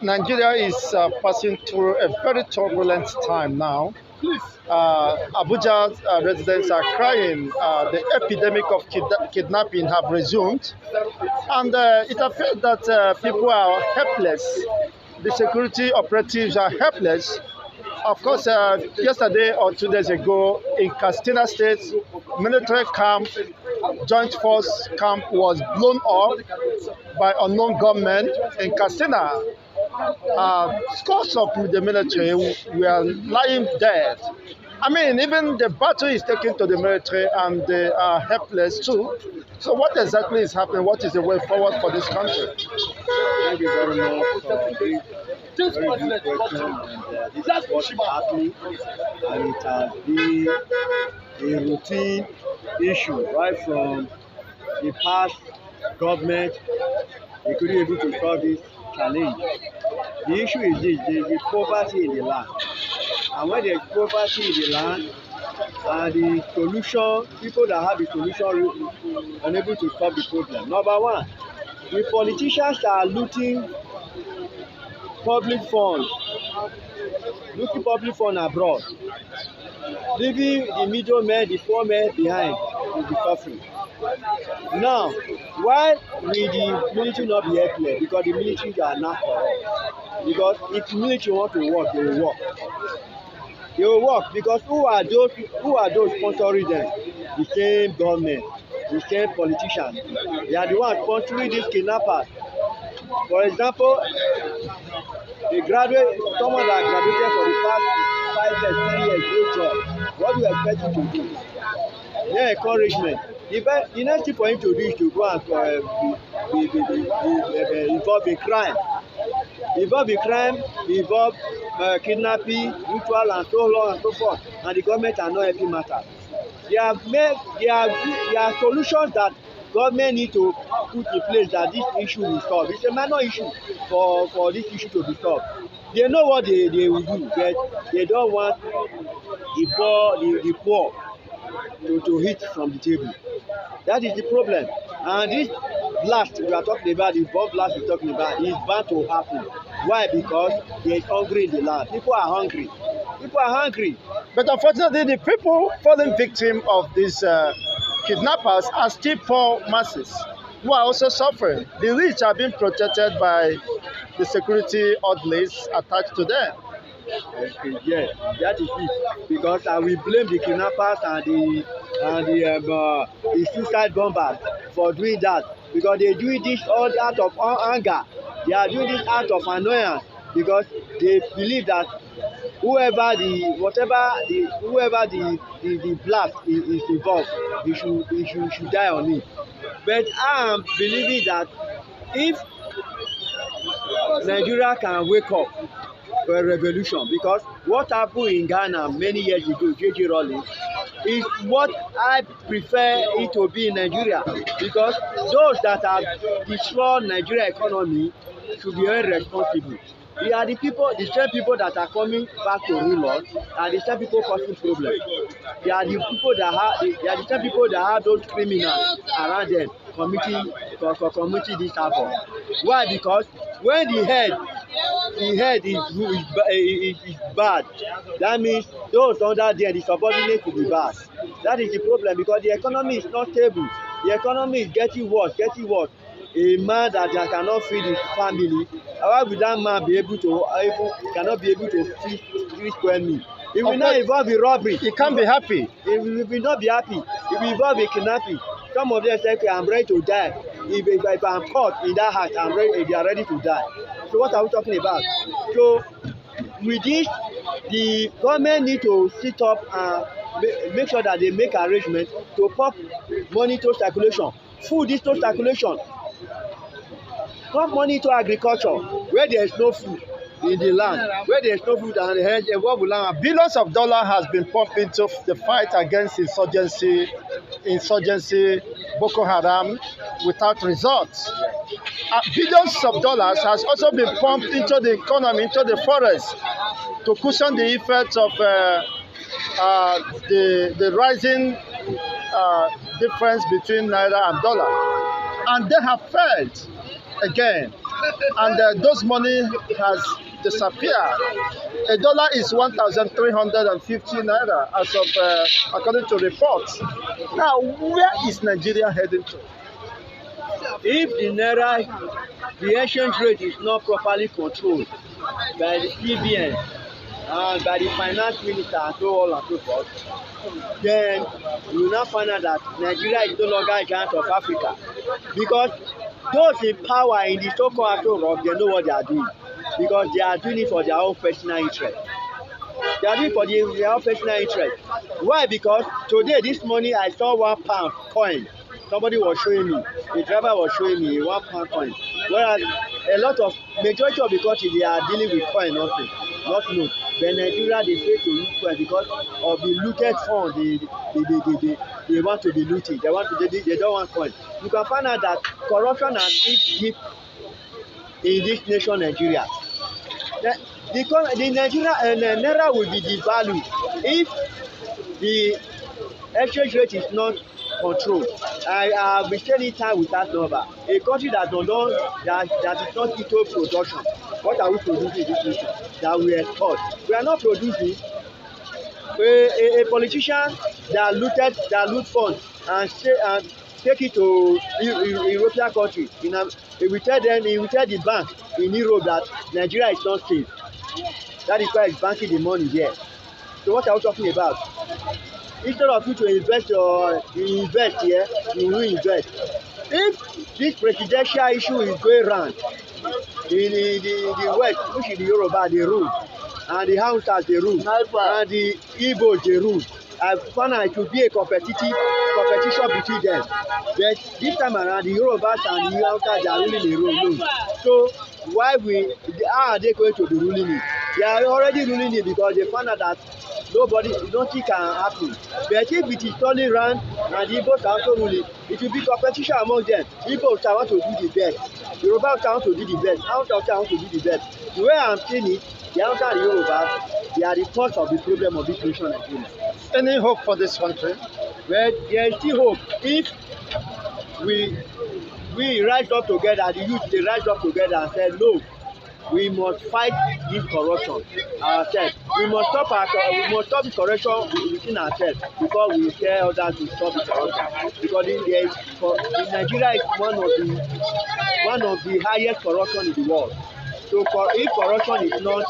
Nigeria is passing through a very turbulent time now. Abuja residents are crying. The epidemic of kidnapping have resumed, and it appears that people are helpless. The security operatives are helpless. Of course, yesterday or 2 days ago in Katsina State, military camp, joint force camp was blown up by unknown gunmen in Katsina. Scores of the military were lying dead. I mean, even the battle is taken to the military and they are helpless too. So what exactly is happening? What is the way forward for this country? Thank you very much for this very good question. And this is what is happening, and it has been a routine issue right from the past government. They couldn't able to solve this challenge. The issue is this: there is poverty in the land, and when there is poverty in the land, and the solution, people that have the solution are unable to solve the problem. Number one, the politicians are public funds, looting public funds abroad, leaving the middlemen, the poor men behind to be suffering. Now, why will the military not be helpless? Because the military are not corrupt. Because if the military want to work, they will work. They will work because who are those sponsoring them? The same government, the same politicians. They are the ones sponsoring these kidnappers. For example, someone that graduated for the past 5 years, 3 years, no job. What do you expect him to do? No encouragement. The next thing for him to do is to go and be involved in crime. Involve kidnapping, ritual, and so on and so forth. And the government are not helping matters. There are solutions that government need to put in place that this issue will solve. It's a minor issue for this issue to be solved. They know what they will do, but they don't want the poor to eat from the table. That is the problem. And this blast we are talking about, the bomb blast we are talking about, is bound to happen. Why? Because there is hunger in the land. People are hungry. But unfortunately, the people falling victim of these kidnappers are still poor masses who are also suffering. The rich are being protected by the security orderlies attached to them. Yes, that is it. Because I will blame the kidnappers and the suicide bombers for doing that. Because they do this all out of anger. They are doing this out of annoyance because they believe that whoever the blast is involved, he should die on it. But I am believing that if Nigeria can wake up for a revolution, because what happened in Ghana many years ago, J.J. Rawlings, is what I prefer it to be in Nigeria, because those that have destroyed Nigeria economy should be held responsible. They are the same people that are coming back to rule us, are the same people causing problems. They are the same people that have those criminals around them committing this havoc. Why? Because when the head is bad, that means those under there, the subordinate to be bad. That is the problem, because the economy is not stable. The economy is getting worse. A man that cannot feed his family, how will that man cannot be able to feed 3 square meals? It will not involve in robbery. He can't be happy. It will not be happy. It will involve in kidnapping. Some of them say, okay, I'm ready to die. If I'm caught in that act, they are ready to die. So what are we talking about? So with this, the government need to sit up and make sure that they make arrangements to pump money to circulation, food is to circulation, pump money to agriculture where there is no food in the land, where there is no food, and hence what will land. Billions of dollars has been pumped into the fight against insurgency, Boko Haram, without results. Billions of dollars has also been pumped into the economy, into the forest, to cushion the effects of the rising difference between naira and dollar, and they have failed again. and those money has disappeared. A dollar is 1,350 naira as of according to reports. Now, where is Nigeria heading to? If the naira, the exchange rate is not properly controlled by the CBN and by the finance minister and so on and so forth, then you will now find out that Nigeria is no longer a giant of Africa, because those in power in the so-called Aso Rock, they know what they are doing, because they are doing it for their own personal interest. They are doing it for their own personal interest. Why? Because today, this morning, I saw £1 coin. Somebody was showing me, the driver was showing me a £1 coin. Whereas a lot of, majority of the country, they are dealing with coin, nothing, not note. But Nigeria, they fail to loot coin because of the looted fund they want to be looting. They don't want coin. You can find out that corruption has hit deep in this nation, Nigeria. The Nigeria naira will be devalued if the exchange rate is not controlled. I have been saying time without number. A country that is not into production. What are we producing in this nation? That we export. We are not producing. A politician that loot funds and take it to European country. He will tell the bank in Europe that Nigeria is not safe. That is why he's banking the money there. So what are we talking about? Instead of you to invest here, you will invest. If this presidential issue is going round in the West, which is the Yoruba, they rule, and the Hausas, they rule, and the Igbo, they rule, I found out it will be a competition between them. But this time around, the Yorubas and the Hausas, they are ruling the rule. So how are they going to be ruling it? They are already ruling it because they found out that nothing can happen. But if it is turning around and the Igbos are also ruling, it will be competition among them. Igbos want to do the best. Yorubas want to do the best. Hausas want to do the best. The way I'm seeing it, the Hausa and the Yorubas, they are the cause of the problem of this nation, Nigeria. Any hope for this country? Well, there is still hope if we rise up together, the youth they rise up together and say no. We must fight this corruption ourselves. We must stop the corruption within ourselves before we tell others to stop the corruption. Because Nigeria is one of the highest corruption in the world. So if corruption is not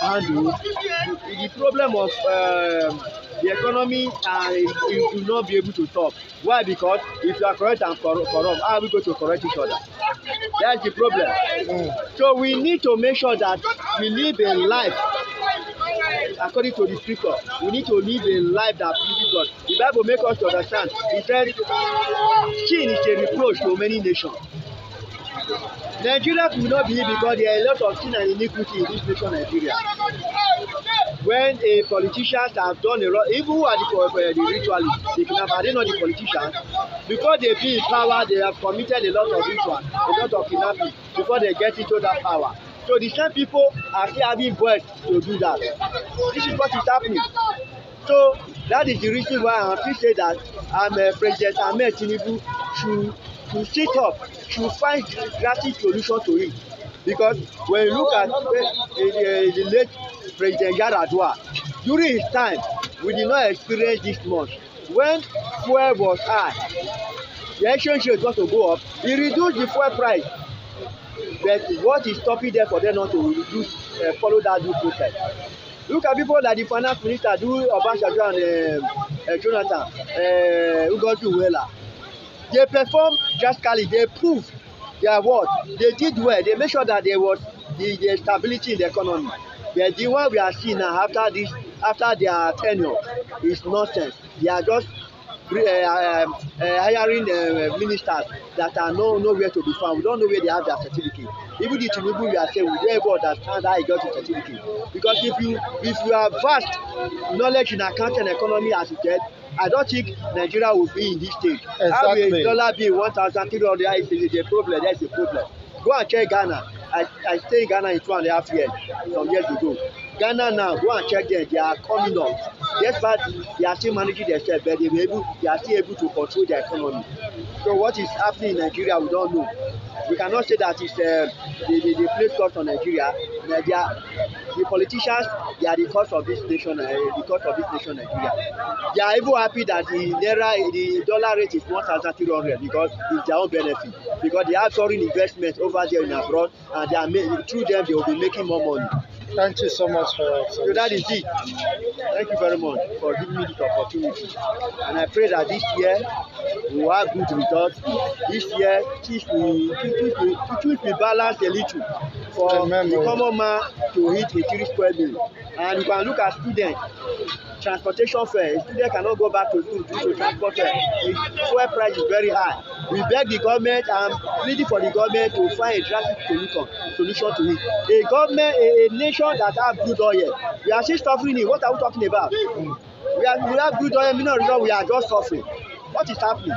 handled, the problem of the economy it will not be able to stop. Why? Because if you are corrupt and corrupt, how are we going to correct each other? That's the problem. So we need to make sure that we live a life according to the scripture. We need to live a life that pleases God. The Bible makes us to understand. It said, sin is a reproach to many nations. Nigeria will not be because there are a lot of sin and iniquity in this nation, Nigeria. When a politicians have done a lot, even who are the ritualists, they are not the politicians, because they be in power, they have committed a lot of ritual, a lot of kidnapping before they get into that power. So the same people are still having voice to do that. This is what is happening. So that is the reason why I still say that President Ahmed Tinubu should sit up, should find drastic solution to it. Because when you look at the late President Yaradua, during his time, we did not experience this much. When fuel was high, the exchange rate was to go up, he reduced the fuel price. But what is stopping them for them not to follow that due process? Look at people like the finance minister, Obasanjo and Jonathan, Ugojuwela. They performed drastically, they proved their worth. They did well. They made sure that there was the stability in the economy. But the one we are seeing now after their tenure is nonsense. They are just hiring ministers that are nowhere to be found. We don't know where they have their certificate. Even the Tinubu we are saying, we don't even understand how he got his certificate. Because if you have vast knowledge in accounting and economy as it said, I don't think Nigeria will be in this stage. Exactly. How will a dollar be 1,300? Is a problem. That's a problem. Go and check Ghana. I stayed in Ghana in 2.5 years, some years ago. Ghana now, go and check them. They are coming up. Despite they are still managing themselves, but they are still able to control their economy. So what is happening in Nigeria, we don't know. We cannot say that it's the place cost on Nigeria. The politicians, they are the cause of this nation, Nigeria. They are even happy that the dollar rate is 1,300 because it's their own benefit. Because they have foreign investment over there in abroad, and through them they will be making more money. Thank you so much for your So that is it. Thank you very much for giving me this opportunity. And I pray that this year we will have good results. This year things will balance a little for the common man to hit a 3 square meal. And you can look at students. Transportation fare. A student cannot go back to school due to transport fare. The fuel price is very high. We beg the government and pleading for the government to find a drastic solution to it. A nation that have good oil, we are still suffering it. What are we talking about? We have good oil, we are just suffering. What is happening?